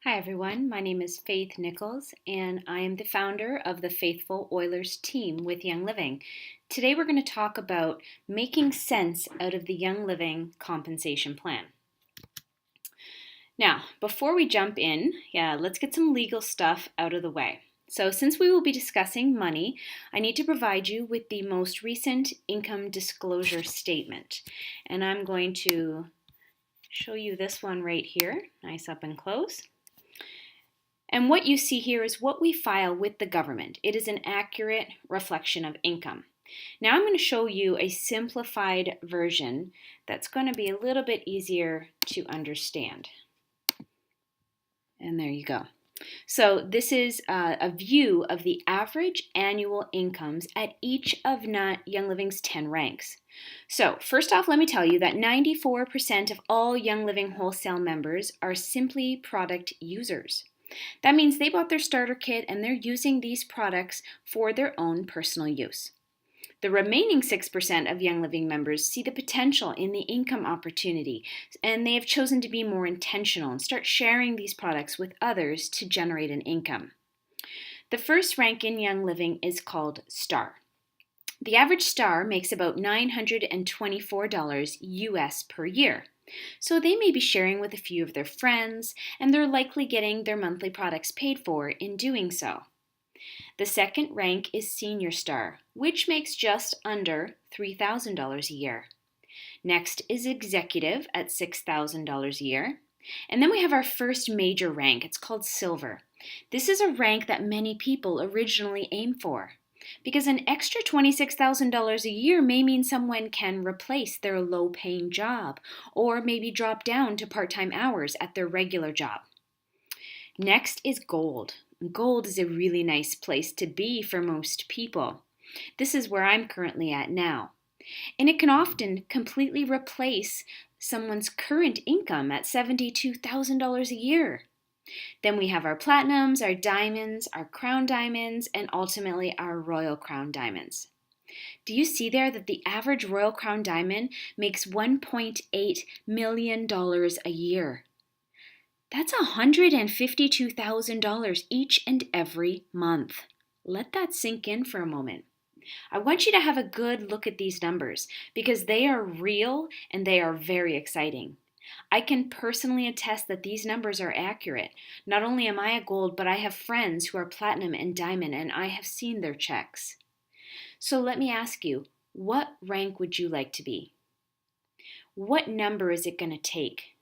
Hi everyone, my name is Faith Nichols and I am the founder of the Faithful Oilers team with Young Living. Today we're going to talk about making sense out of the Young Living compensation plan. Now, before we jump in, let's get some legal stuff out of the way. So since we will be discussing money, I need to provide you with the most recent income disclosure statement. And I'm going to show you this one right here, nice up and close. And what you see here is what we file with the government. It is an accurate reflection of income. Now I'm going to show you a simplified version that's going to be a little bit easier to understand. And there you go. So this is a view of the average annual incomes at each of Young Living's 10 ranks. So first off, let me tell you that 94% of all Young Living wholesale members are simply product users. That means they bought their starter kit and they're using these products for their own personal use. The remaining 6% of Young Living members see the potential in the income opportunity, and they have chosen to be more intentional and start sharing these products with others to generate an income. The first rank in Young Living is called Star. The average Star makes about $924 US per year. So they may be sharing with a few of their friends, and they're likely getting their monthly products paid for in doing so. The second rank is Senior Star, which makes just under $3,000 a year. Next is Executive at $6,000 a year. And then we have our first major rank. It's called Silver. This is a rank that many people originally aim for, because an extra $26,000 a year may mean someone can replace their low-paying job or maybe drop down to part-time hours at their regular job. Next is Gold. Gold is a really nice place to be for most people. This is where I'm currently at now. And it can often completely replace someone's current income at $72,000 a year. Then we have our Platinums, our Diamonds, our Crown Diamonds, and ultimately our Royal Crown Diamonds. Do you see there that the average Royal Crown Diamond makes $1.8 million a year? That's $152,000 each and every month. Let that sink in for a moment. I want you to have a good look at these numbers because they are real and they are very exciting. I can personally attest that these numbers are accurate. Not only am I a Gold, but I have friends who are Platinum and Diamond, and I have seen their checks. So let me ask you, what rank would you like to be? What number is it going to take?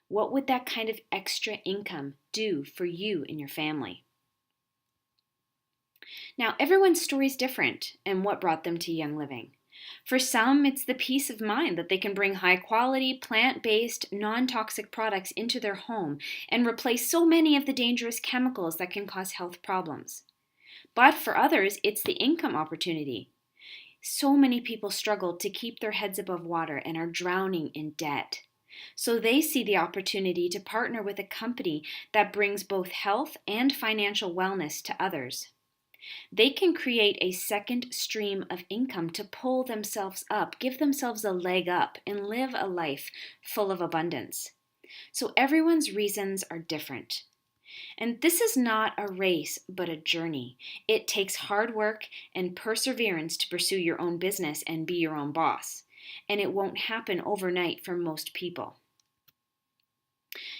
What would that kind of extra income do for you and your family? Now, everyone's story is different and what brought them to Young Living. For some, it's the peace of mind that they can bring high-quality, plant-based, non-toxic products into their home and replace so many of the dangerous chemicals that can cause health problems. But for others, it's the income opportunity. So many people struggle to keep their heads above water and are drowning in debt. So they see the opportunity to partner with a company that brings both health and financial wellness to others. They can create a second stream of income to pull themselves up, give themselves a leg up, and live a life full of abundance. So everyone's reasons are different. And this is not a race, but a journey. It takes hard work and perseverance to pursue your own business and be your own boss. And it won't happen overnight for most people.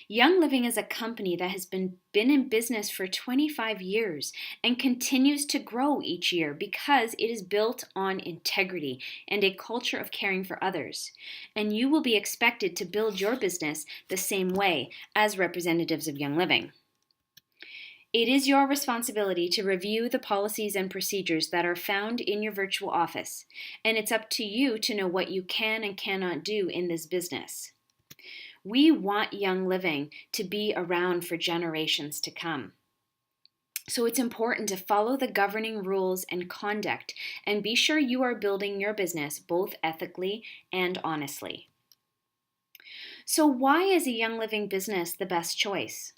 Young Living is a company that has been in business for 25 years and continues to grow each year because it is built on integrity and a culture of caring for others. And you will be expected to build your business the same way as representatives of Young Living. It is your responsibility to review the policies and procedures that are found in your virtual office, and it's up to you to know what you can and cannot do in this business. We want Young Living to be around for generations to come. So it's important to follow the governing rules and conduct and be sure you are building your business both ethically and honestly. So why is a Young Living business the best choice?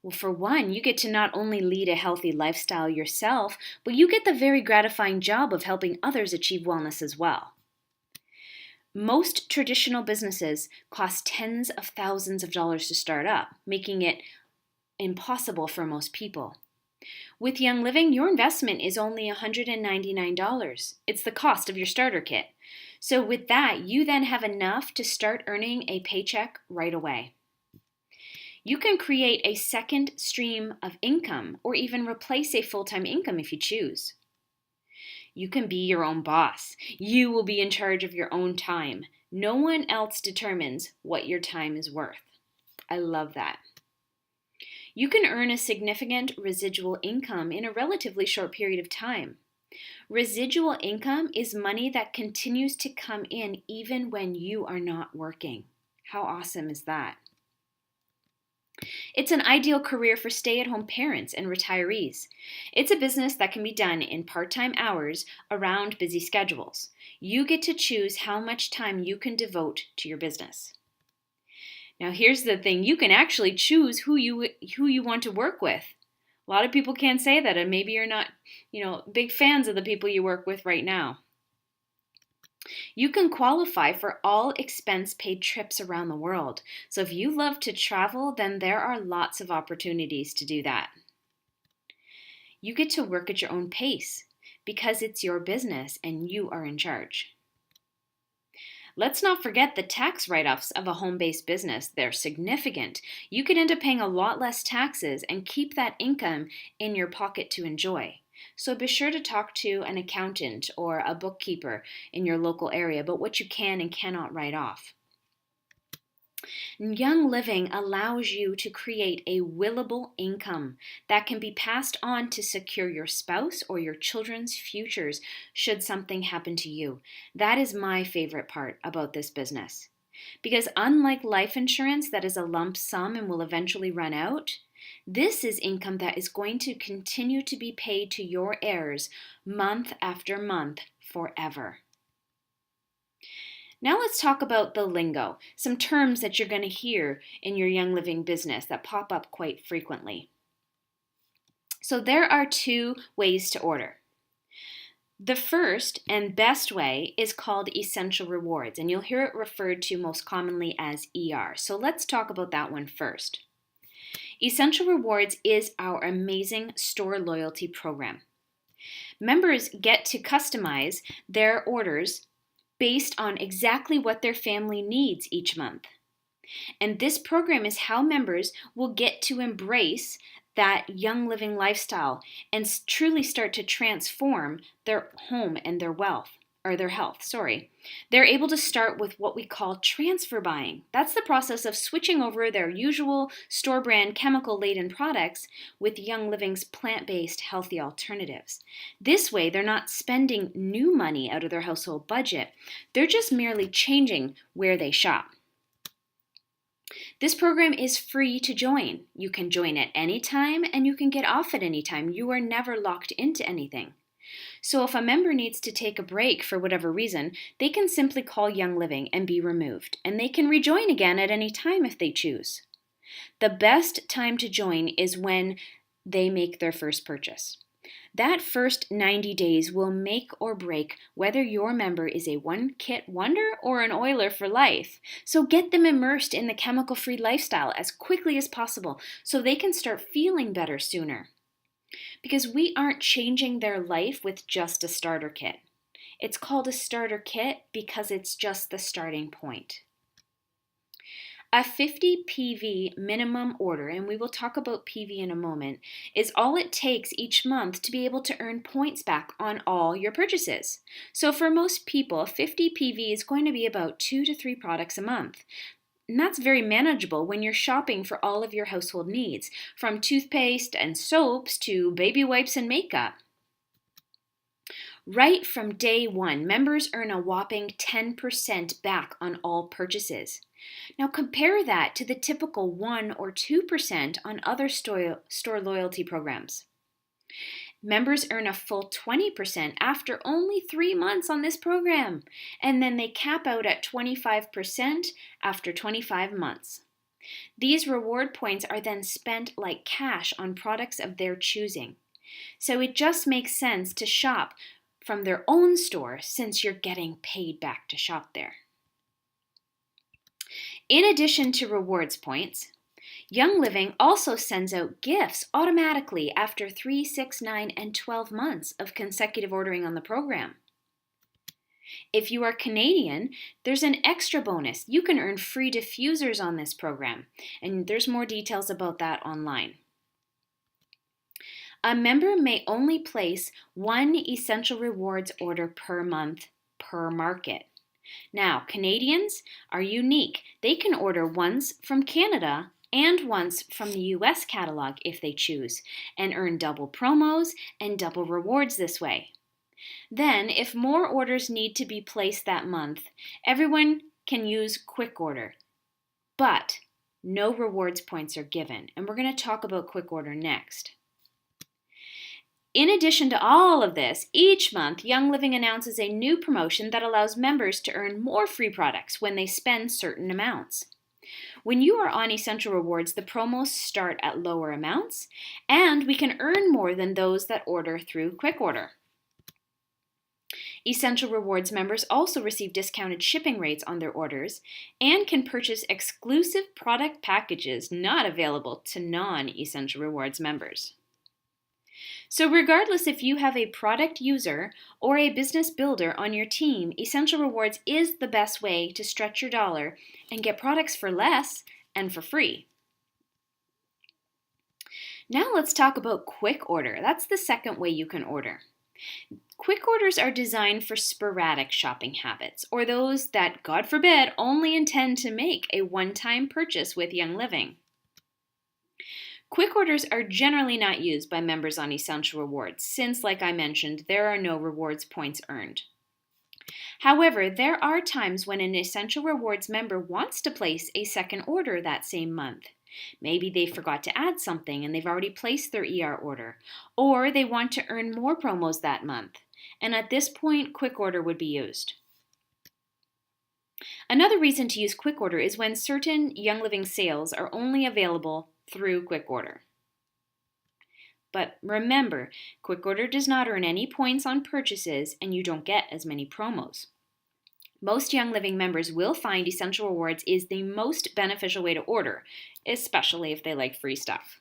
Well, for one, you get to not only lead a healthy lifestyle yourself, but you get the very gratifying job of helping others achieve wellness as well. Most traditional businesses cost tens of thousands of dollars to start up, making it impossible for most people. With Young Living, your investment is only $199. It's the cost of your starter kit. So with that, you then have enough to start earning a paycheck right away. You can create a second stream of income or even replace a full-time income if you choose. You can be your own boss. You will be in charge of your own time. No one else determines what your time is worth. I love that. You can earn a significant residual income in a relatively short period of time. Residual income is money that continues to come in even when you are not working. How awesome is that? It's an ideal career for stay-at-home parents and retirees. It's a business that can be done in part-time hours around busy schedules. You get to choose how much time you can devote to your business. Now here's the thing, you can actually choose who you want to work with. A lot of people can't say that, and maybe you're not, big fans of the people you work with right now. You can qualify for all expense-paid trips around the world. So if you love to travel, then there are lots of opportunities to do that. You get to work at your own pace because it's your business and you are in charge. Let's not forget the tax write-offs of a home-based business. They're significant. You could end up paying a lot less taxes and keep that income in your pocket to enjoy. So be sure to talk to an accountant or a bookkeeper in your local area about what you can and cannot write off. Young Living allows you to create a willable income that can be passed on to secure your spouse or your children's futures should something happen to you. That is my favorite part about this business. Because unlike life insurance that is a lump sum and will eventually run out, this is income that is going to continue to be paid to your heirs month after month forever. Now let's talk about the lingo, some terms that you're going to hear in your Young Living business that pop up quite frequently. So there are two ways to order. The first and best way is called Essential Rewards, and you'll hear it referred to most commonly as ER. So let's talk about that one first. Essential Rewards is our amazing store loyalty program. Members get to customize their orders based on exactly what their family needs each month. And this program is how members will get to embrace that Young Living lifestyle and truly start to transform their home and their health. They're able to start with what we call transfer buying. That's the process of switching over their usual store brand chemical-laden products with Young Living's plant-based healthy alternatives. This way, they're not spending new money out of their household budget. They're just merely changing where they shop. This program is free to join. You can join at any time and you can get off at any time. You are never locked into anything. So if a member needs to take a break for whatever reason, they can simply call Young Living and be removed, and they can rejoin again at any time if they choose. The best time to join is when they make their first purchase. That first 90 days will make or break whether your member is a one-kit wonder or an oiler for life. So get them immersed in the chemical-free lifestyle as quickly as possible so they can start feeling better sooner. Because we aren't changing their life with just a starter kit. It's called a starter kit because it's just the starting point. A 50 PV minimum order, and we will talk about PV in a moment, is all it takes each month to be able to earn points back on all your purchases. So for most people, 50 PV is going to be about 2 to 3 products a month. And that's very manageable when you're shopping for all of your household needs, from toothpaste and soaps to baby wipes and makeup. Right from day one, members earn a whopping 10% back on all purchases. Now compare that to the typical 1 or 2% on other store loyalty programs. Members earn a full 20% after only 3 months on this program, and then they cap out at 25% after 25 months. These reward points are then spent like cash on products of their choosing. So it just makes sense to shop from their own store since you're getting paid back to shop there. In addition to rewards points, Young Living also sends out gifts automatically after 3, 6, 9, and 12 months of consecutive ordering on the program. If you are Canadian, there's an extra bonus. You can earn free diffusers on this program, and there's more details about that online. A member may only place one Essential Rewards order per month per market. Now, Canadians are unique. They can order once from Canada and once from the US catalog if they choose, and earn double promos and double rewards this way. Then, if more orders need to be placed that month, everyone can use Quick Order, but no rewards points are given, and we're going to talk about Quick Order next. In addition to all of this, each month, Young Living announces a new promotion that allows members to earn more free products when they spend certain amounts. When you are on Essential Rewards, the promos start at lower amounts, and we can earn more than those that order through Quick Order. Essential Rewards members also receive discounted shipping rates on their orders and can purchase exclusive product packages not available to non-Essential Rewards members. So regardless if you have a product user or a business builder on your team, Essential Rewards is the best way to stretch your dollar and get products for less and for free. Now let's talk about Quick Order. That's the second way you can order. Quick orders are designed for sporadic shopping habits, or those that, God forbid, only intend to make a one-time purchase with Young Living. Quick orders are generally not used by members on Essential Rewards, since, like I mentioned, there are no rewards points earned. However, there are times when an Essential Rewards member wants to place a second order that same month. Maybe they forgot to add something and they've already placed their ER order, or they want to earn more promos that month, and at this point, Quick Order would be used. Another reason to use Quick Order is when certain Young Living sales are only available through Quick Order. But remember, Quick Order does not earn any points on purchases and you don't get as many promos. Most Young Living members will find Essential Rewards is the most beneficial way to order, especially if they like free stuff.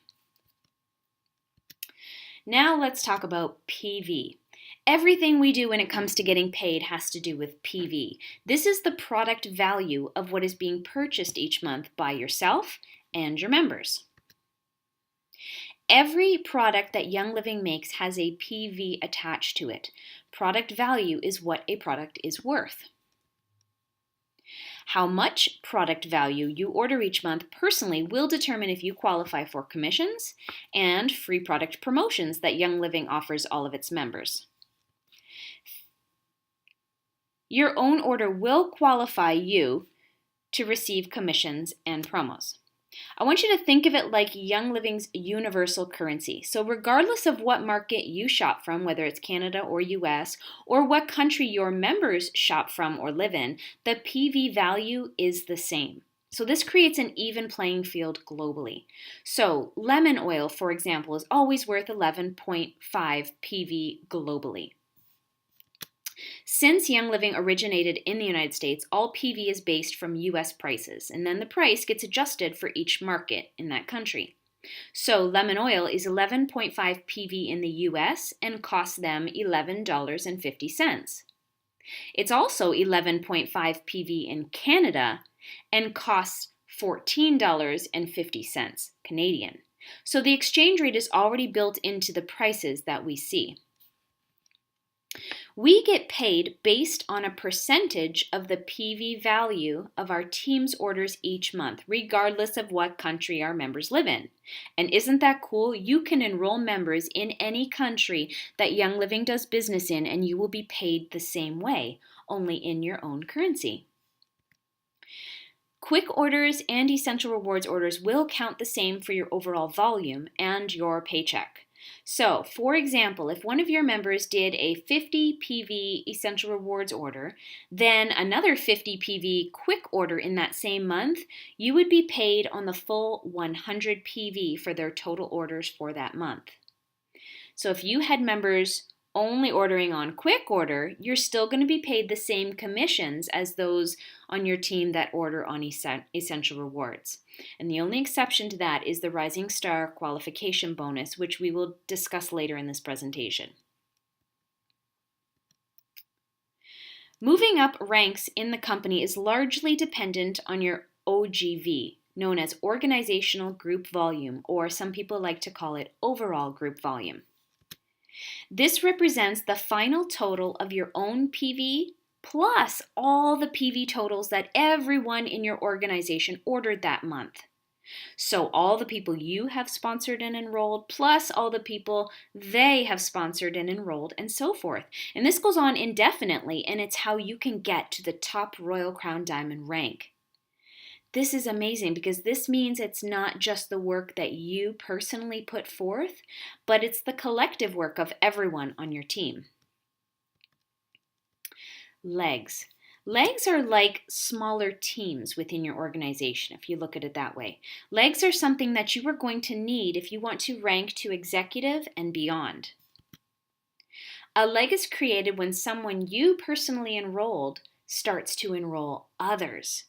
Now let's talk about PV. Everything we do when it comes to getting paid has to do with PV. This is the product value of what is being purchased each month by yourself and your members. Every product that Young Living makes has a PV attached to it. Product value is what a product is worth. How much product value you order each month personally will determine if you qualify for commissions and free product promotions that Young Living offers all of its members. Your own order will qualify you to receive commissions and promos. I want you to think of it like Young Living's universal currency. So regardless of what market you shop from, whether it's Canada or US, or what country your members shop from or live in, the PV value is the same. So this creates an even playing field globally. So lemon oil, for example, is always worth 11.5 PV globally. Since Young Living originated in the United States, all PV is based from US prices, and then the price gets adjusted for each market in that country. So lemon oil is 11.5 PV in the US and costs them $11.50. It's also 11.5 PV in Canada and costs $14.50 Canadian. So the exchange rate is already built into the prices that we see. We get paid based on a percentage of the PV value of our team's orders each month, regardless of what country our members live in. And isn't that cool? You can enroll members in any country that Young Living does business in, and you will be paid the same way, only in your own currency. Quick orders and Essential Rewards orders will count the same for your overall volume and your paycheck. So, for example, if one of your members did a 50 PV Essential Rewards order, then another 50 PV quick order in that same month, you would be paid on the full 100 PV for their total orders for that month. So if you had members only ordering on quick order, you're still going to be paid the same commissions as those on your team that order on Essential Rewards. And the only exception to that is the Rising Star qualification bonus, which we will discuss later in this presentation. Moving up ranks in the company is largely dependent on your OGV, known as Organizational Group Volume, or some people like to call it Overall Group Volume. This represents the final total of your own PV plus all the PV totals that everyone in your organization ordered that month. So all the people you have sponsored and enrolled, plus all the people they have sponsored and enrolled, and so forth. And this goes on indefinitely, and it's how you can get to the top Royal Crown Diamond rank. This is amazing because this means it's not just the work that you personally put forth, but it's the collective work of everyone on your team. Legs. Legs are like smaller teams within your organization, if you look at it that way. Legs are something that you are going to need if you want to rank to executive and beyond. A leg is created when someone you personally enrolled starts to enroll others.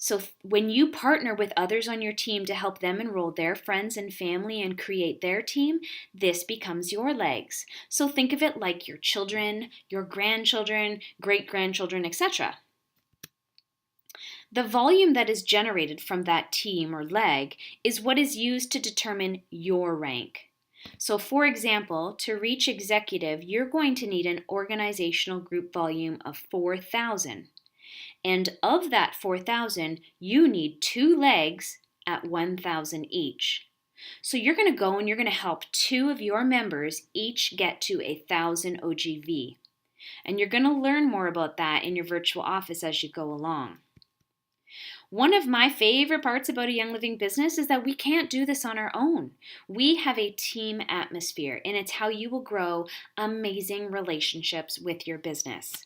So when you partner with others on your team to help them enroll their friends and family and create their team, this becomes your legs. So think of it like your children, your grandchildren, great-grandchildren, etc. The volume that is generated from that team or leg is what is used to determine your rank. So for example, to reach executive, you're going to need an organizational group volume of 4,000. And of that 4,000, you need 2 legs at 1,000 each. So you're going to go and you're going to help 2 of your members each get to 1,000 OGV. And you're going to learn more about that in your virtual office as you go along. One of my favorite parts about a Young Living business is that we can't do this on our own. We have a team atmosphere, and it's how you will grow amazing relationships with your business.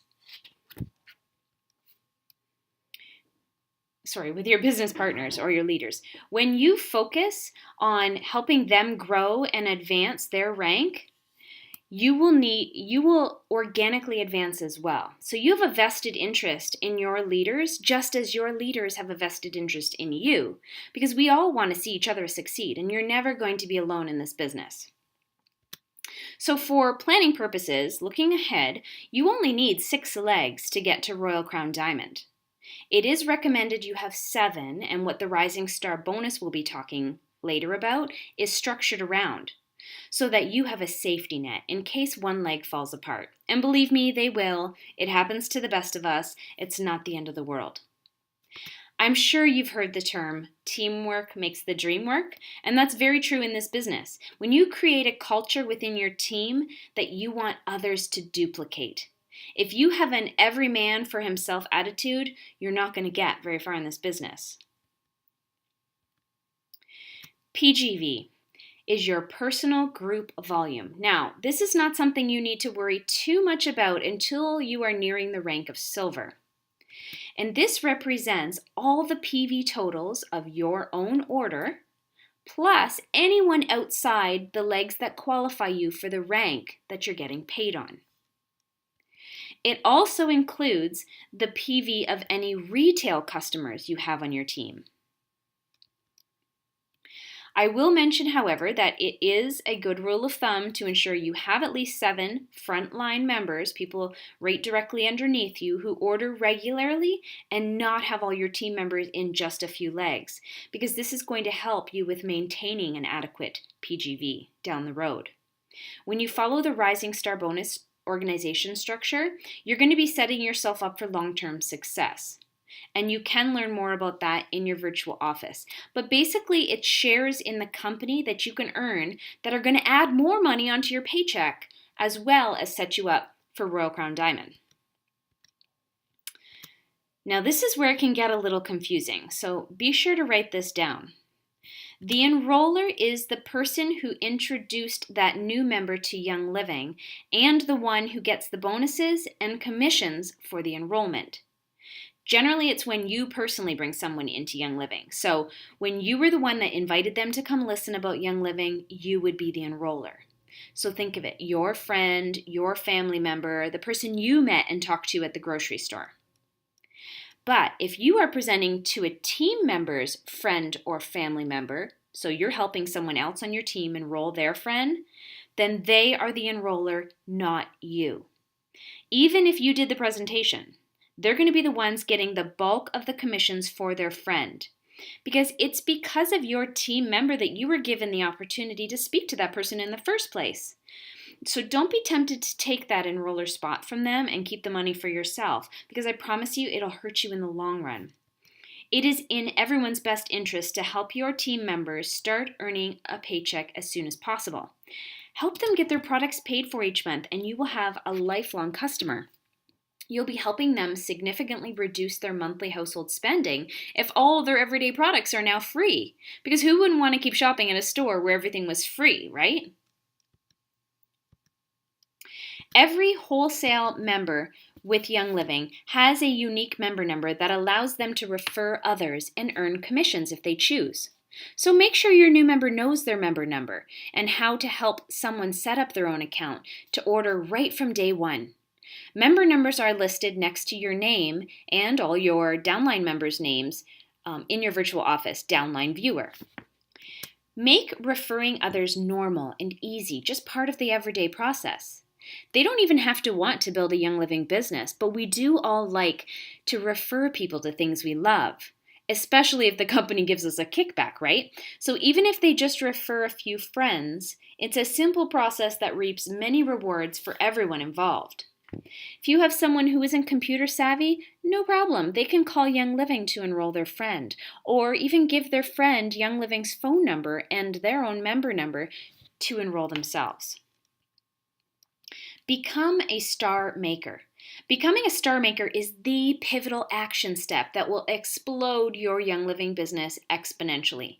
With your business partners or your leaders. When you focus on helping them grow and advance their rank, you will organically advance as well. So you have a vested interest in your leaders, just as your leaders have a vested interest in you, because we all want to see each other succeed, and you're never going to be alone in this business. So for planning purposes, looking ahead, you only need 6 legs to get to Royal Crown Diamond. It is recommended you have 7, and what the Rising Star bonus we'll be talking later about is structured around, so that you have a safety net in case one leg falls apart. And believe me, they will. It happens to the best of us. It's not the end of the world. I'm sure you've heard the term, teamwork makes the dream work, and that's very true in this business. When you create a culture within your team that you want others to duplicate, if you have an every man for himself attitude, you're not going to get very far in this business. PGV is your personal group volume. Now, this is not something you need to worry too much about until you are nearing the rank of silver. And this represents all the PV totals of your own order, plus anyone outside the legs that qualify you for the rank that you're getting paid on. It also includes the PV of any retail customers you have on your team. I will mention, however, that it is a good rule of thumb to ensure you have at least 7 frontline members, people right directly underneath you, who order regularly and not have all your team members in just a few legs, because this is going to help you with maintaining an adequate PGV down the road. When you follow the Rising Star bonus organization structure, you're going to be setting yourself up for long-term success. And you can learn more about that in your virtual office. But basically, it's shares in the company that you can earn that are going to add more money onto your paycheck, as well as set you up for Royal Crown Diamond. Now, this is where it can get a little confusing, so be sure to write this down. The enroller is the person who introduced that new member to Young Living and the one who gets the bonuses and commissions for the enrollment. Generally, it's when you personally bring someone into Young Living. So when you were the one that invited them to come listen about Young Living, you would be the enroller. So think of it, your friend, your family member, the person you met and talked to at the grocery store. But if you are presenting to a team member's friend or family member, so you're helping someone else on your team enroll their friend, then they are the enroller, not you. Even if you did the presentation, they're going to be the ones getting the bulk of the commissions for their friend. Because it's because of your team member that you were given the opportunity to speak to that person in the first place. So don't be tempted to take that enroller spot from them and keep the money for yourself, because I promise you it'll hurt you in the long run. It is in everyone's best interest to help your team members start earning a paycheck as soon as possible. Help them get their products paid for each month, and you will have a lifelong customer. You'll be helping them significantly reduce their monthly household spending if all of their everyday products are now free. Because who wouldn't want to keep shopping at a store where everything was free, right? Every wholesale member with Young Living has a unique member number that allows them to refer others and earn commissions if they choose. So make sure your new member knows their member number and how to help someone set up their own account to order right from day one. Member numbers are listed next to your name and all your downline members' names in your virtual office downline viewer. Make referring others normal and easy, just part of the everyday process. They don't even have to want to build a Young Living business, but we do all like to refer people to things we love, especially if the company gives us a kickback, right? So even if they just refer a few friends, it's a simple process that reaps many rewards for everyone involved. If you have someone who isn't computer savvy, no problem. They can call Young Living to enroll their friend, or even give their friend Young Living's phone number and their own member number to enroll themselves. Become a star maker. Becoming a star maker is the pivotal action step that will explode your Young Living business exponentially.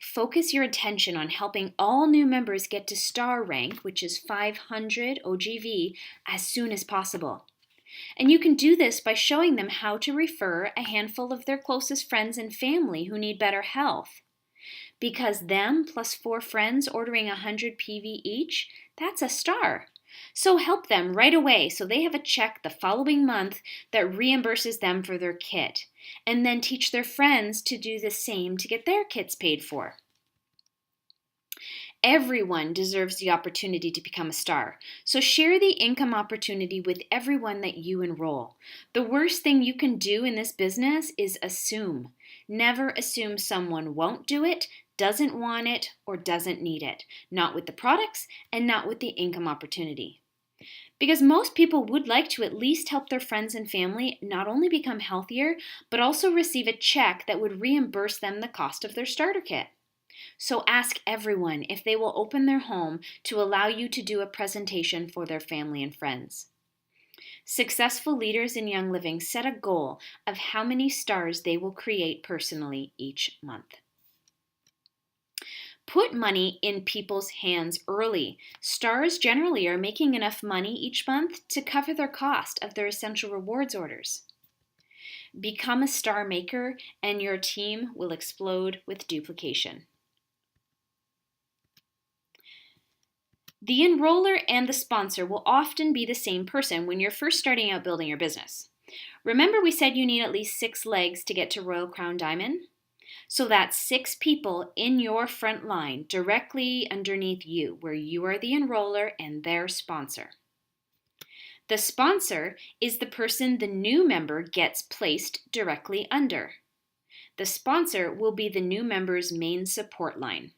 Focus your attention on helping all new members get to star rank, which is 500 OGV, as soon as possible. And you can do this by showing them how to refer a handful of their closest friends and family who need better health. Because them plus 4 friends ordering 100 PV each, that's a star. So help them right away so they have a check the following month that reimburses them for their kit, and then teach their friends to do the same to get their kits paid for. Everyone deserves the opportunity to become a star, so share the income opportunity with everyone that you enroll. The worst thing you can do in this business is assume. Never assume someone won't do it, doesn't want it, or doesn't need it. Not with the products and not with the income opportunity. Because most people would like to at least help their friends and family not only become healthier, but also receive a check that would reimburse them the cost of their starter kit. So ask everyone if they will open their home to allow you to do a presentation for their family and friends. Successful leaders in Young Living set a goal of how many stars they will create personally each month. Put money in people's hands early. Stars generally are making enough money each month to cover their cost of their essential rewards orders. Become a star maker and your team will explode with duplication. The enroller and the sponsor will often be the same person when you're first starting out building your business. Remember we said you need at least 6 legs to get to Royal Crown Diamond? So that's 6 people in your front line directly underneath you, where you are the enroller and their sponsor. The sponsor is the person the new member gets placed directly under. The sponsor will be the new member's main support line.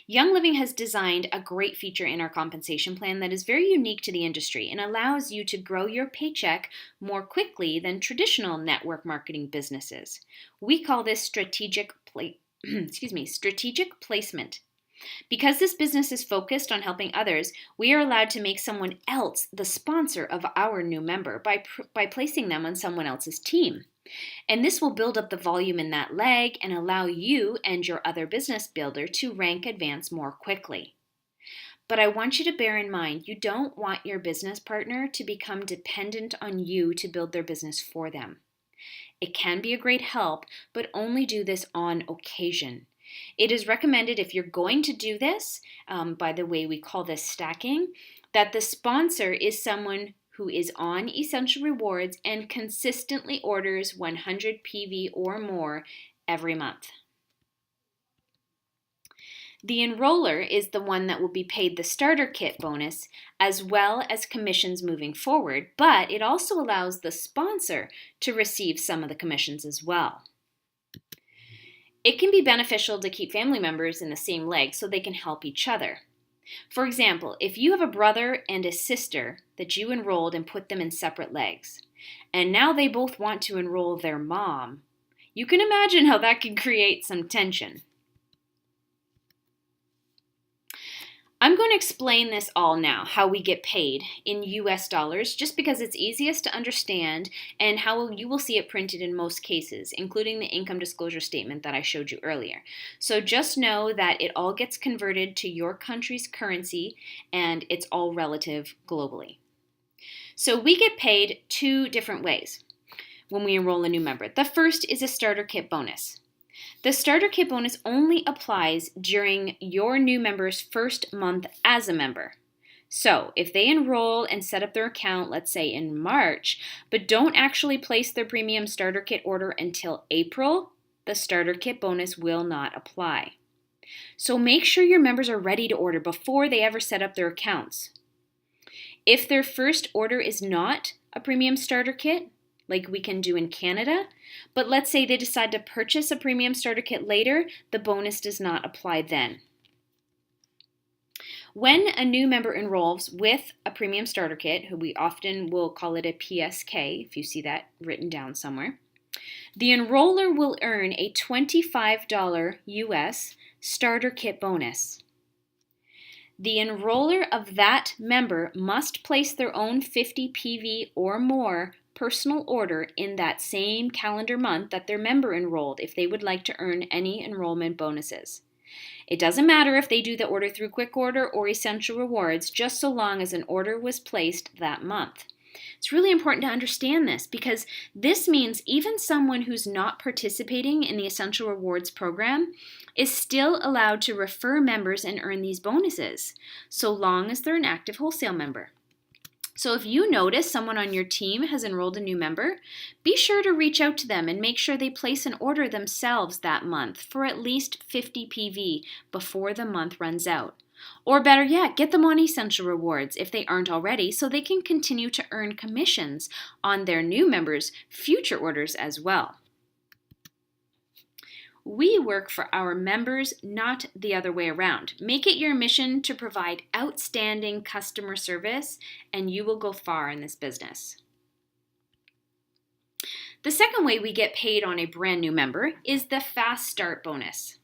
Young Living has designed a great feature in our compensation plan that is very unique to the industry and allows you to grow your paycheck more quickly than traditional network marketing businesses. We call this strategic placement. Because this business is focused on helping others, we are allowed to make someone else the sponsor of our new member by placing them on someone else's team. And this will build up the volume in that leg and allow you and your other business builder to rank advance more quickly. But I want you to bear in mind, you don't want your business partner to become dependent on you to build their business for them. It can be a great help, but only do this on occasion. It is recommended if you're going to do this, by the way, we call this stacking, that the sponsor is someone who is on Essential Rewards and consistently orders 100 PV or more every month. The enroller is the one that will be paid the starter kit bonus as well as commissions moving forward, but it also allows the sponsor to receive some of the commissions as well. It can be beneficial to keep family members in the same leg so they can help each other. For example, if you have a brother and a sister that you enrolled and put them in separate legs, and now they both want to enroll their mom, you can imagine how that can create some tension. I'm going to explain this all now, how we get paid in US dollars, just because it's easiest to understand and how you will see it printed in most cases, including the income disclosure statement that I showed you earlier. So just know that it all gets converted to your country's currency and it's all relative globally. So we get paid two different ways when we enroll a new member. The first is a starter kit bonus. The starter kit bonus only applies during your new member's first month as a member. So if they enroll and set up their account, let's say in March, but don't actually place their premium starter kit order until April, the starter kit bonus will not apply. So make sure your members are ready to order before they ever set up their accounts. If their first order is not a premium starter kit, like we can do in Canada, but let's say they decide to purchase a premium starter kit later, the bonus does not apply then. When a new member enrolls with a premium starter kit, who we often will call it a PSK, if you see that written down somewhere, the enroller will earn a $25 US starter kit bonus. The enroller of that member must place their own 50 PV or more personal order in that same calendar month that their member enrolled if they would like to earn any enrollment bonuses. It doesn't matter if they do the order through Quick Order or Essential Rewards, just so long as an order was placed that month. It's really important to understand this because this means even someone who's not participating in the Essential Rewards program is still allowed to refer members and earn these bonuses, so long as they're an active wholesale member. So if you notice someone on your team has enrolled a new member, be sure to reach out to them and make sure they place an order themselves that month for at least 50 PV before the month runs out. Or better yet, get them on Essential Rewards if they aren't already so they can continue to earn commissions on their new members' future orders as well. We work for our members, not the other way around. Make it your mission to provide outstanding customer service, and you will go far in this business. The second way we get paid on a brand new member is the Fast Start bonus.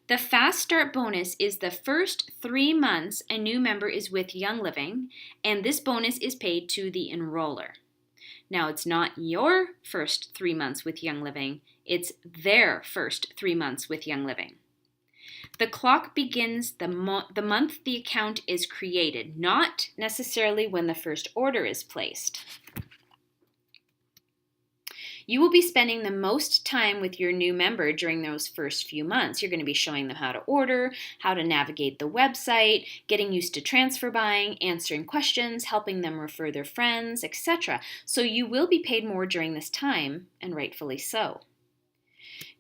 The Fast Start bonus is the first 3 months a new member is with Young Living, and this bonus is paid to the enroller. Now, it's not your first 3 months with Young Living, it's their first 3 months with Young Living. The clock begins the month the account is created, not necessarily when the first order is placed. You will be spending the most time with your new member during those first few months. You're going to be showing them how to order, how to navigate the website, getting used to transfer buying, answering questions, helping them refer their friends, etc. So you will be paid more during this time, and rightfully so.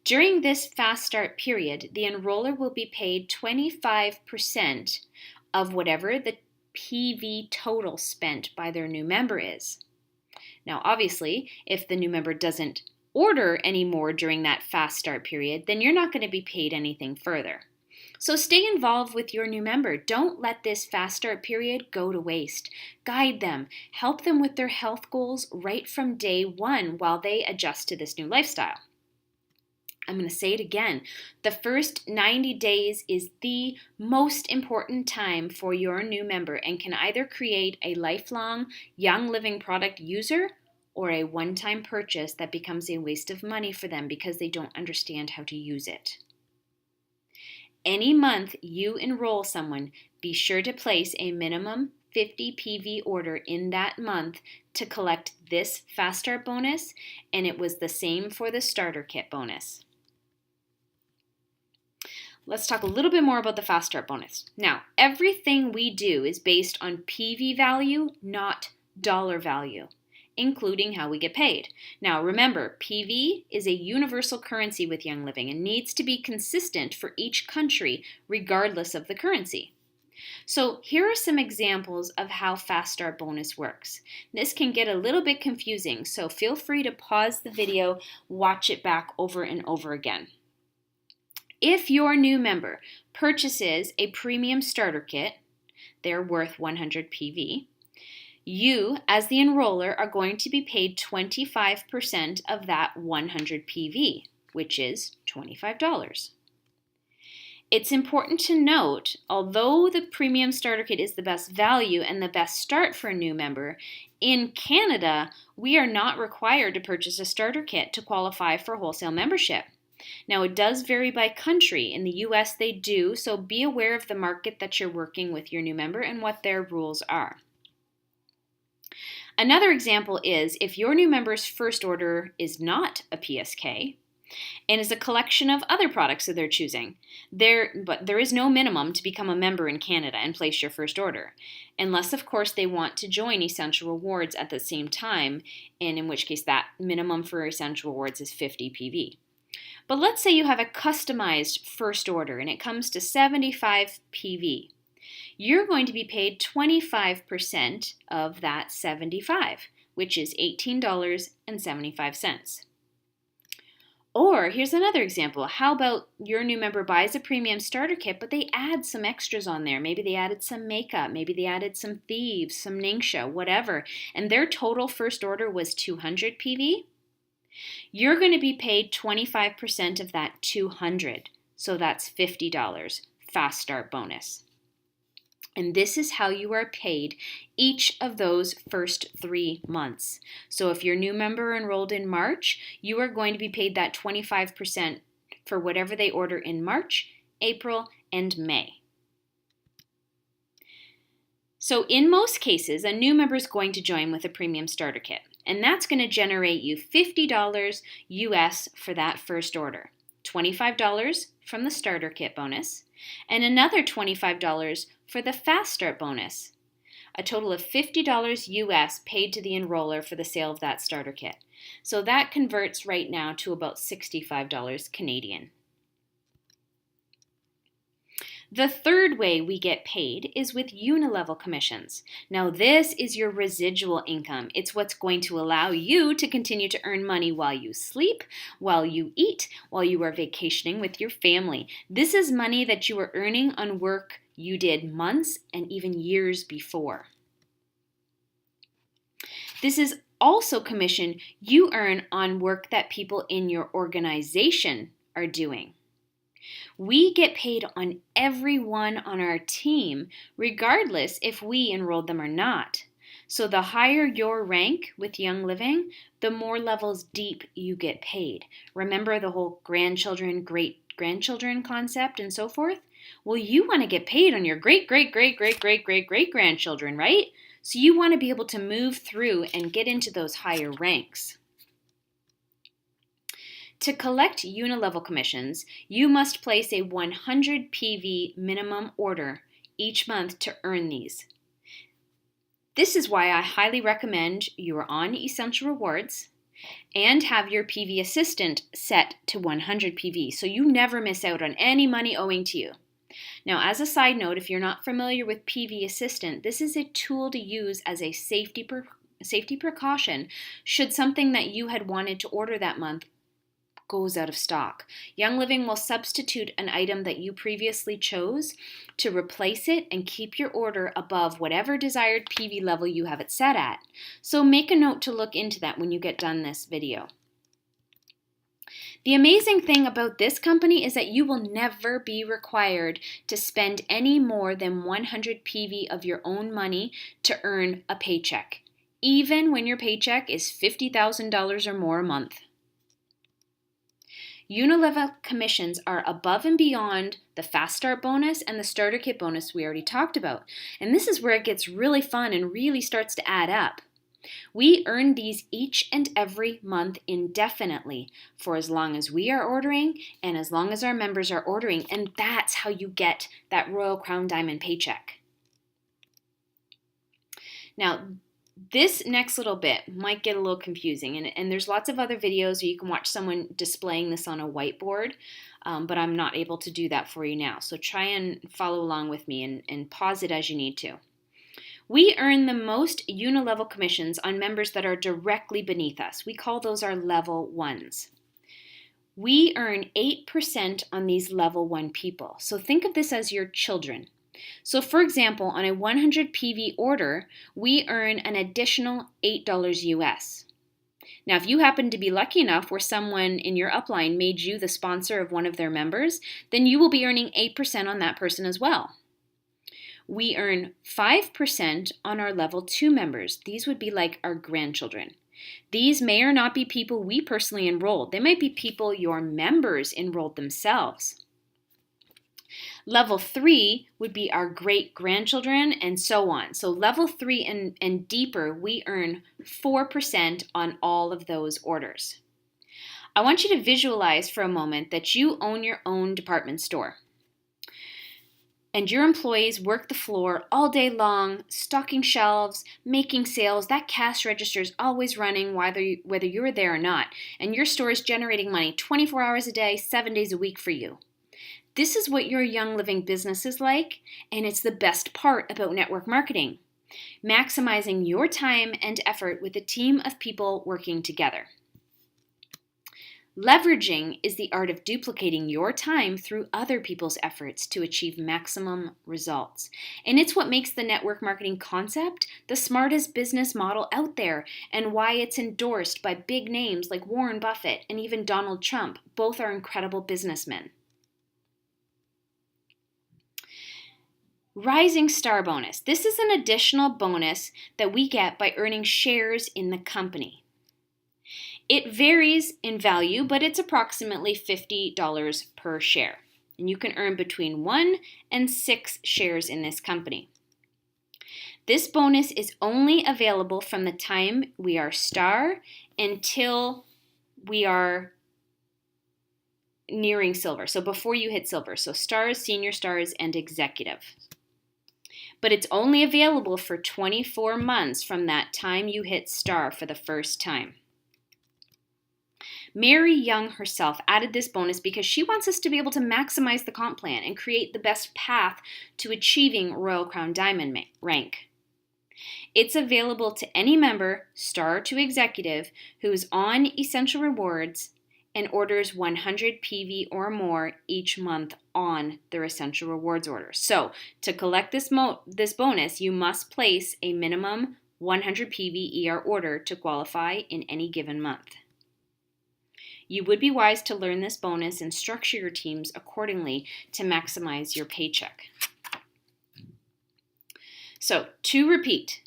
During this Fast Start period, the enroller will be paid 25% of whatever the PV total spent by their new member is. Now, obviously, if the new member doesn't order any more during that Fast Start period, then you're not going to be paid anything further. So stay involved with your new member. Don't let this Fast Start period go to waste. Guide them. Help them with their health goals right from day one while they adjust to this new lifestyle. I'm going to say it again. The first 90 days is the most important time for your new member and can either create a lifelong Young Living product user or a one-time purchase that becomes a waste of money for them because they don't understand how to use it. Any month you enroll someone, be sure to place a minimum 50 PV order in that month to collect this Fast Start bonus, and it was the same for the starter kit bonus. let's talk a little bit more about the Fast Start bonus. Now, everything we do is based on PV value, not dollar value, including how we get paid. Now, remember, PV is a universal currency with Young Living and needs to be consistent for each country, regardless of the currency. So here are some examples of how Fast Start bonus works. This can get a little bit confusing, so feel free to pause the video, watch it back over and over again. If your new member purchases a premium starter kit, they're worth 100 PV, you, as the enroller, are going to be paid 25% of that 100 PV, which is $25. It's important to note, although the premium starter kit is the best value and the best start for a new member, in Canada, we are not required to purchase a starter kit to qualify for wholesale membership. Now, it does vary by country. In the US, they do, so be aware of the market that you're working with your new member and what their rules are. Another example is if your new member's first order is not a PSK and is a collection of other products that they're choosing, but there is no minimum to become a member in Canada and place your first order, unless, of course, they want to join Essential Rewards at the same time, and in which case that minimum for Essential Rewards is 50 PV. But let's say you have a customized first order and it comes to 75 PV. You're going to be paid 25% of that 75, which is $18.75. Or here's another example. How about your new member buys a premium starter kit, but they add some extras on there. Maybe they added some makeup, maybe they added some thieves, some ningxia, whatever, and their total first order was 200 PV. You're going to be paid 25% of that 200, so that's $50, Fast Start bonus. And this is how you are paid each of those first 3 months. So if your new member enrolled in March, you are going to be paid that 25% for whatever they order in March, April, and May. So in most cases, a new member is going to join with a premium starter kit, and that's going to generate you $50 US for that first order, $25 from the starter kit bonus, and another $25 for the Fast Start bonus, a total of $50 US paid to the enroller for the sale of that starter kit. So that converts right now to about $65 Canadian. The third way we get paid is with Unilevel Commissions. Now this is your residual income. It's what's going to allow you to continue to earn money while you sleep, while you eat, while you are vacationing with your family. This is money that you are earning on work you did months and even years before. This is also commission you earn on work that people in your organization are doing. We get paid on everyone on our team, regardless if we enrolled them or not. So the higher your rank with Young Living, the more levels deep you get paid. Remember the whole grandchildren, great-grandchildren concept and so forth? Well, you want to get paid on your great-great-great-great-great-great-great-grandchildren, right? So you want to be able to move through and get into those higher ranks. To collect Unilevel commissions, you must place a 100 PV minimum order each month to earn these. This is why I highly recommend you are on Essential Rewards and have your PV assistant set to 100 PV so you never miss out on any money owing to you. Now, as a side note, if you're not familiar with PV Assistant, this is a tool to use as a safety precaution should something that you had wanted to order that month goes out of stock. Young Living will substitute an item that you previously chose to replace it and keep your order above whatever desired PV level you have it set at. So make a note to look into that when you get done this video. The amazing thing about this company is that you will never be required to spend any more than 100 PV of your own money to earn a paycheck, even when your paycheck is $50,000 or more a month. Unilevel commissions are above and beyond the Fast Start bonus and the starter kit bonus we already talked about. And this is where it gets really fun and really starts to add up. We earn these each and every month indefinitely for as long as we are ordering and as long as our members are ordering, and that's how you get that Royal Crown Diamond paycheck. Now, this next little bit might get a little confusing, and there's lots of other videos where you can watch someone displaying this on a whiteboard, but I'm not able to do that for you now. So try and follow along with me and pause it as you need to. We earn the most Unilevel commissions on members that are directly beneath us. We call those our level ones. We earn 8% on these level 1 people. So think of this as your children. So for example, on a 100 PV order, we earn an additional $8 US. Now, if you happen to be lucky enough where someone in your upline made you the sponsor of one of their members, then you will be earning 8% on that person as well. We earn 5% on our level 2 members. These would be like our grandchildren. These may or not be people we personally enrolled. They might be people your members enrolled themselves. Level 3 would be our great-grandchildren and so on. So level 3 and deeper, we earn 4% on all of those orders. I want you to visualize for a moment that you own your own department store. And your employees work the floor all day long, stocking shelves, making sales. That cash register is always running whether you're there or not. And your store is generating money 24 hours a day, 7 days a week for you. This is what your Young Living business is like, and it's the best part about network marketing. Maximizing your time and effort with a team of people working together. Leveraging is the art of duplicating your time through other people's efforts to achieve maximum results. And it's what makes the network marketing concept the smartest business model out there, and why it's endorsed by big names like Warren Buffett and even Donald Trump. Both are incredible businessmen. Rising Star Bonus. This is an additional bonus that we get by earning shares in the company. It varies in value, but it's approximately $50 per share. And you can earn between 1 and 6 shares in this company. This bonus is only available from the time we are star until we are nearing silver. So before you hit silver. So stars, senior stars, and executive. But it's only available for 24 months from that time you hit star for the first time. Mary Young herself added this bonus because she wants us to be able to maximize the comp plan and create the best path to achieving Royal Crown Diamond rank. It's available to any member, star to executive, who is on Essential Rewards and orders 100 PV or more each month on their Essential Rewards order. So to collect this bonus, you must place a minimum 100 PV ER order to qualify in any given month. You would be wise to learn this bonus and structure your teams accordingly to maximize your paycheck. So, to repeat,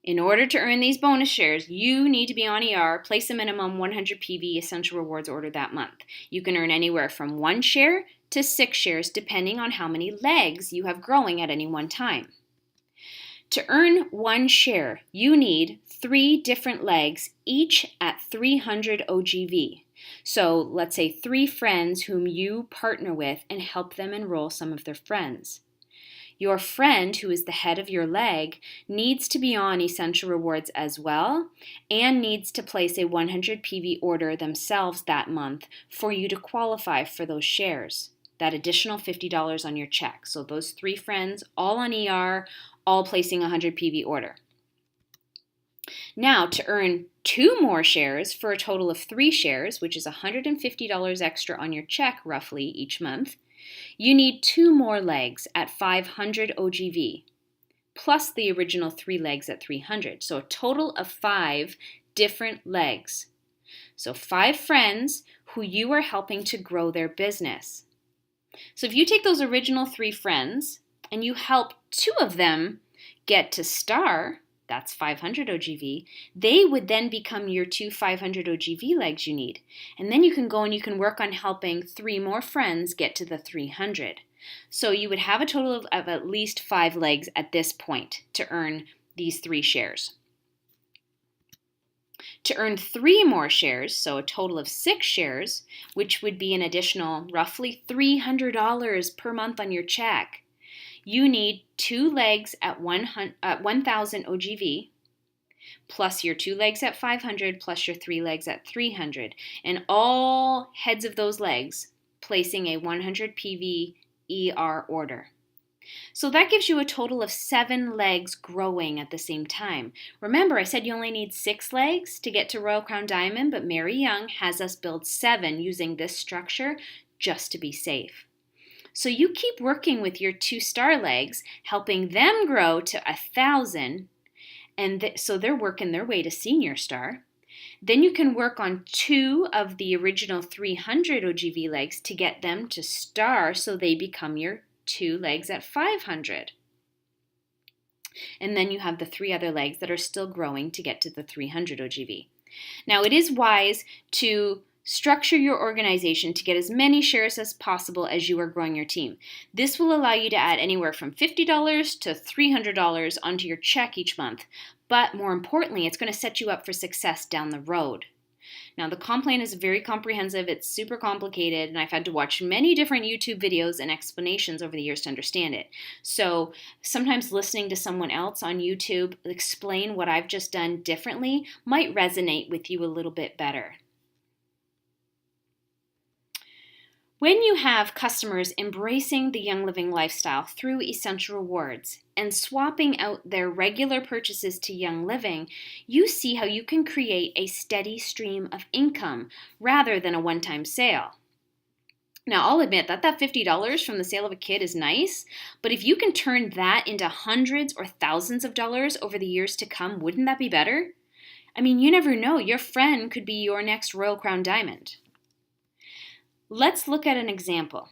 in order to earn these bonus shares, you need to be on ER, place a minimum 100 PV Essential Rewards order that month. You can earn anywhere from 1 share to 6 shares depending on how many legs you have growing at any one time. To earn 1 share, you need 3 different legs, each at 300 OGV. So let's say 3 friends whom you partner with and help them enroll some of their friends. Your friend, who is the head of your leg, needs to be on Essential Rewards as well and needs to place a 100 PV order themselves that month for you to qualify for those shares, that additional $50 on your check. So those 3 friends, all on ER, all placing a 100 PV order. Now, to earn 2 more shares for a total of 3 shares, which is $150 extra on your check roughly each month, you need 2 more legs at 500 OGV, plus the original 3 legs at 300. So a total of 5 different legs. So 5 friends who you are helping to grow their business. So if you take those original 3 friends and you help 2 of them get to star, that's 500 OGV, they would then become your 2 500 OGV legs you need. And then you can go and you can work on helping 3 more friends get to the 300. So you would have a total of at least 5 legs at this point to earn these 3 shares. To earn 3 more shares, so a total of 6 shares, which would be an additional roughly $300 per month on your check, you need 2 legs at 1,000 OGV, plus your 2 legs at 500, plus your 3 legs at 300, and all heads of those legs placing a 100 PV ER order. So that gives you a total of 7 legs growing at the same time. Remember, I said you only need 6 legs to get to Royal Crown Diamond, but Mary Young has us build 7 using this structure just to be safe. So you keep working with your 2-star legs, helping them grow to 1,000, and so they're working their way to senior star. Then you can work on 2 of the original 300 OGV legs to get them to star so they become your 2 legs at 500. And then you have the 3 other legs that are still growing to get to the 300 OGV. Now, it is wise to structure your organization to get as many shares as possible as you are growing your team. This will allow you to add anywhere from $50 to $300 onto your check each month. But more importantly, it's going to set you up for success down the road. Now, the comp plan is very comprehensive, it's super complicated, and I've had to watch many different YouTube videos and explanations over the years to understand it. So sometimes listening to someone else on YouTube explain what I've just done differently might resonate with you a little bit better. When you have customers embracing the Young Living lifestyle through Essential Rewards and swapping out their regular purchases to Young Living, you see how you can create a steady stream of income rather than a one-time sale. Now, I'll admit that $50 from the sale of a kit is nice, but if you can turn that into hundreds or thousands of dollars over the years to come, wouldn't that be better? I mean, you never know. Your friend could be your next Royal Crown Diamond. Let's look at an example.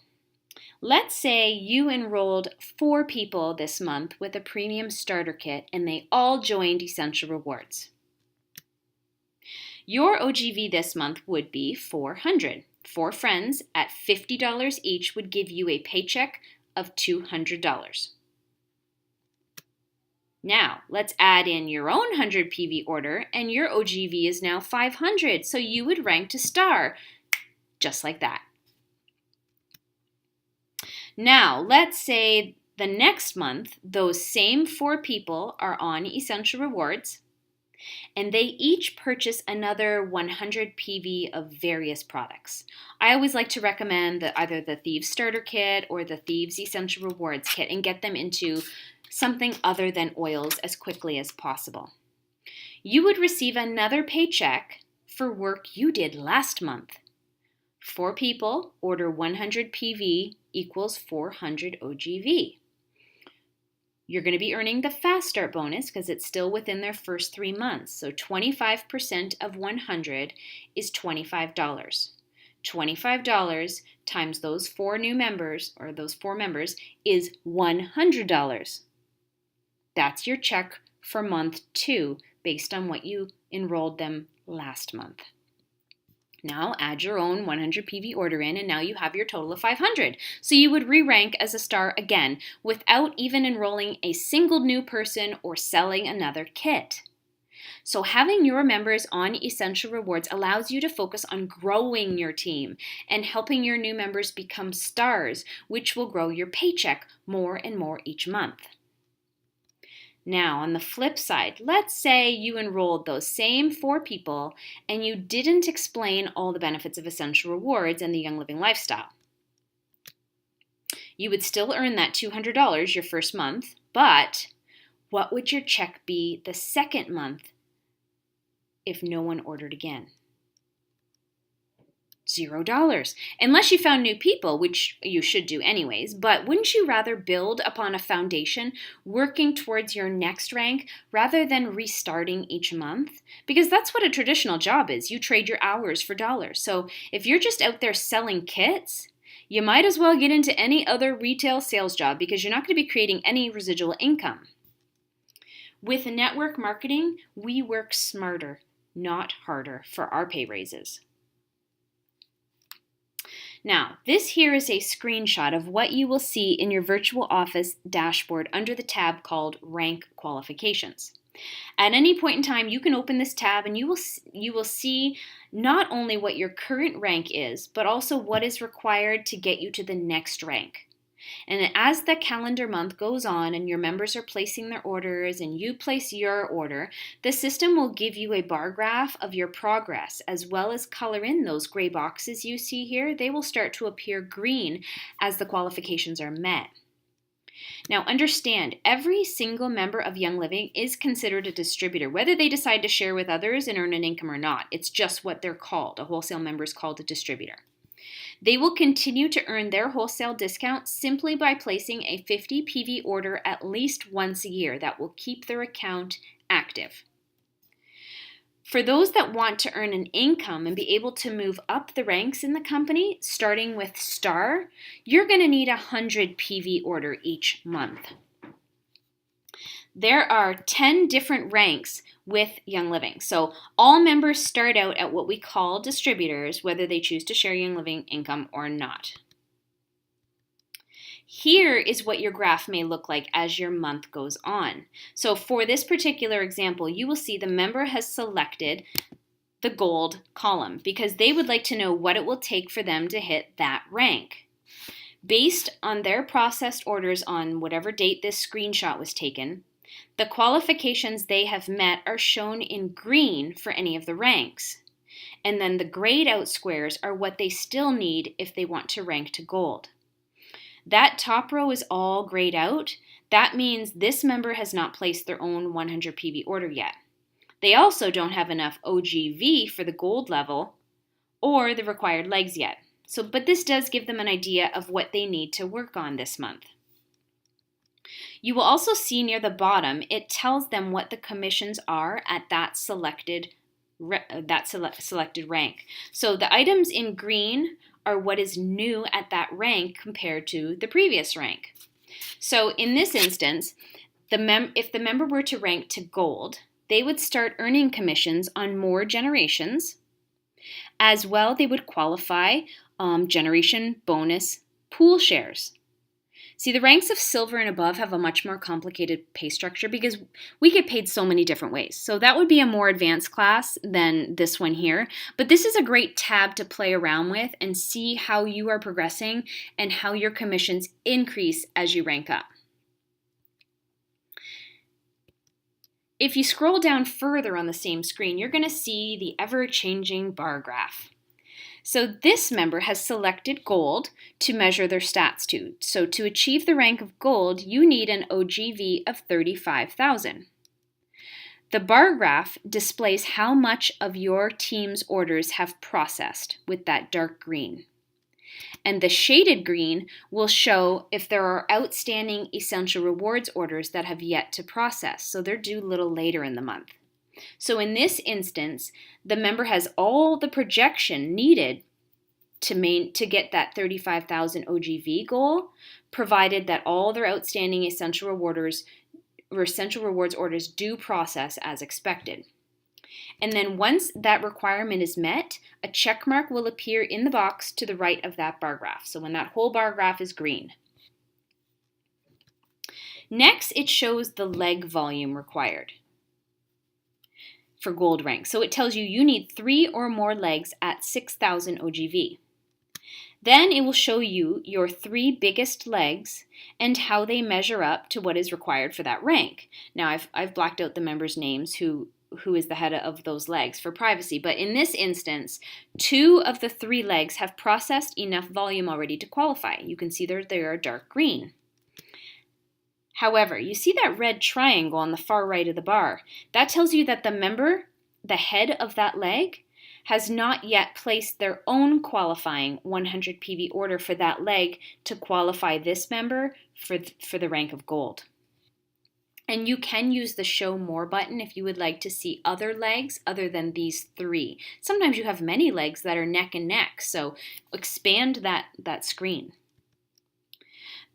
Let's say you enrolled 4 people this month with a premium starter kit and they all joined Essential Rewards. Your OGV this month would be $400. 4 friends at $50 each would give you a paycheck of $200. Now, let's add in your own 100 PV order and your OGV is now $500, so you would rank to star, just like that. Now, let's say the next month, those same 4 people are on Essential Rewards, and they each purchase another 100 PV of various products. I always like to recommend either the Thieves Starter Kit or the Thieves Essential Rewards Kit and get them into something other than oils as quickly as possible. You would receive another paycheck for work you did last month. 4 people order 100 PV equals 400 OGV. You're going to be earning the Fast Start bonus because it's still within their first 3 months. So 25% of 100 is $25. $25 times those 4 new members, or those 4 members, is $100. That's your check for month 2 based on what you enrolled them last month. Now add your own 100 PV order in, and now you have your total of 500. So you would re-rank as a star again without even enrolling a single new person or selling another kit. So having your members on Essential Rewards allows you to focus on growing your team and helping your new members become stars, which will grow your paycheck more and more each month. Now, on the flip side, let's say you enrolled those same 4 people and you didn't explain all the benefits of Essential Rewards and the Young Living lifestyle. You would still earn that $200 your first month, but what would your check be the second month if no one ordered again? $0. Unless you found new people, which you should do anyways, but wouldn't you rather build upon a foundation working towards your next rank rather than restarting each month? Because that's what a traditional job is. You trade your hours for dollars. So if you're just out there selling kits, you might as well get into any other retail sales job because you're not going to be creating any residual income. With network marketing, we work smarter, not harder for our pay raises. Now, this here is a screenshot of what you will see in your virtual office dashboard under the tab called Rank Qualifications. At any point in time, you can open this tab and you will see not only what your current rank is, but also what is required to get you to the next rank. And as the calendar month goes on and your members are placing their orders and you place your order, the system will give you a bar graph of your progress, as well as color in those gray boxes you see here. They will start to appear green as the qualifications are met. Now understand, every single member of Young Living is considered a distributor, whether they decide to share with others and earn an income or not. It's just what they're called. A wholesale member is called a distributor. They will continue to earn their wholesale discount simply by placing a 50 PV order at least once a year. That will keep their account active. For those that want to earn an income and be able to move up the ranks in the company, starting with Star, you're going to need a 100 PV order each month. There are 10 different ranks with Young Living. So all members start out at what we call distributors, whether they choose to share Young Living income or not. Here is what your graph may look like as your month goes on. So for this particular example, you will see the member has selected the gold column because they would like to know what it will take for them to hit that rank. Based on their processed orders on whatever date this screenshot was taken, the qualifications they have met are shown in green for any of the ranks. And then the grayed out squares are what they still need if they want to rank to gold. That top row is all grayed out. That means this member has not placed their own 100 PV order yet. They also don't have enough OGV for the gold level or the required legs yet. But this does give them an idea of what they need to work on this month. You will also see near the bottom, it tells them what the commissions are at that selected rank. So the items in green are what is new at that rank compared to the previous rank. So in this instance, if the member were to rank to gold, they would start earning commissions on more generations. As well, they would qualify generation bonus pool shares. See, the ranks of silver and above have a much more complicated pay structure because we get paid so many different ways. So that would be a more advanced class than this one here. But this is a great tab to play around with and see how you are progressing and how your commissions increase as you rank up. If you scroll down further on the same screen, you're going to see the ever-changing bar graph. So this member has selected gold to measure their stats to. So to achieve the rank of gold, you need an OGV of 35,000. The bar graph displays how much of your team's orders have processed with that dark green. And the shaded green will show if there are outstanding essential rewards orders that have yet to process. So they're due a little later in the month. So in this instance, the member has all the projection needed to get that 35,000 OGV goal, provided that all their outstanding essential rewards orders do process as expected. And then once that requirement is met, a check mark will appear in the box to the right of that bar graph. So when that whole bar graph is green. Next, it shows the leg volume required for gold rank. So it tells you need 3 or more legs at 6,000 OGV. Then it will show you your 3 biggest legs and how they measure up to what is required for that rank. Now I've blacked out the members' names who is the head of those legs for privacy, but in this instance, 2 of the 3 legs have processed enough volume already to qualify. You can see they are dark green. However, you see that red triangle on the far right of the bar. That tells you that the member, the head of that leg, has not yet placed their own qualifying 100 PV order for that leg to qualify this member for the rank of gold. And you can use the Show More button if you would like to see other legs other than these 3. Sometimes you have many legs that are neck and neck, so expand that screen.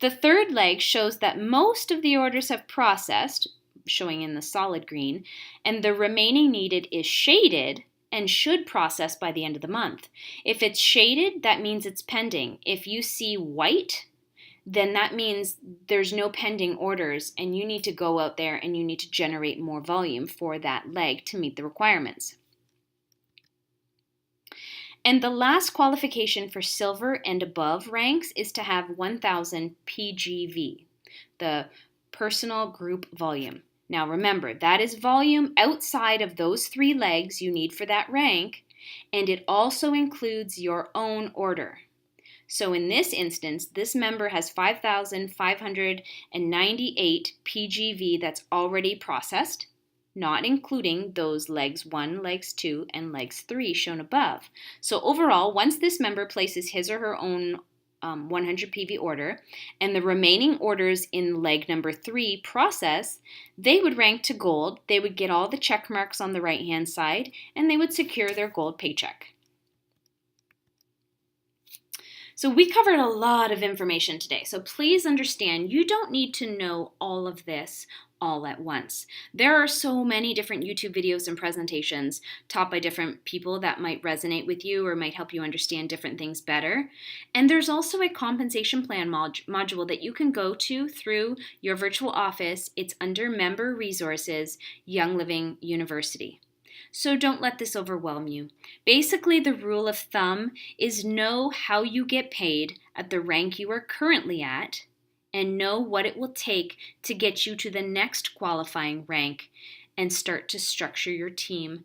The third leg shows that most of the orders have processed, showing in the solid green, and the remaining needed is shaded and should process by the end of the month. If it's shaded, that means it's pending. If you see white, then that means there's no pending orders and you need to go out there and you need to generate more volume for that leg to meet the requirements. And the last qualification for silver and above ranks is to have 1,000 PGV, the personal group volume. Now remember, that is volume outside of those 3 legs you need for that rank, and it also includes your own order. So in this instance, this member has 5,598 PGV that's already processed, not including those legs 1, legs 2, and legs 3 shown above. So overall, once this member places his or her own 100 PV order, and the remaining orders in leg number 3 process, they would rank to gold, they would get all the check marks on the right-hand side, and they would secure their gold paycheck. So we covered a lot of information today, so please understand you don't need to know all of this all at once. There are so many different YouTube videos and presentations taught by different people that might resonate with you or might help you understand different things better. And there's also a compensation plan module that you can go to through your virtual office. It's under Member Resources, Young Living University. So don't let this overwhelm you. Basically, the rule of thumb is know how you get paid at the rank you are currently at and know what it will take to get you to the next qualifying rank and start to structure your team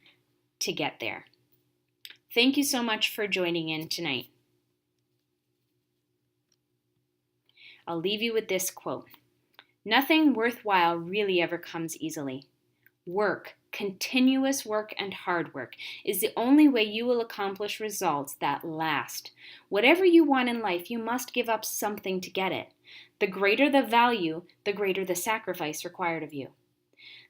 to get there. Thank you so much for joining in tonight. I'll leave you with this quote. Nothing worthwhile really ever comes easily. Work, continuous work and hard work is the only way you will accomplish results that last. Whatever you want in life, you must give up something to get it. The greater the value, the greater the sacrifice required of you.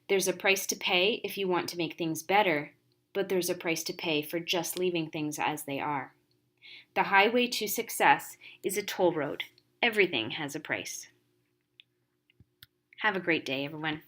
There's a price to pay if you want to make things better, but there's a price to pay for just leaving things as they are. The highway to success is a toll road. Everything has a price. Have a great day, everyone.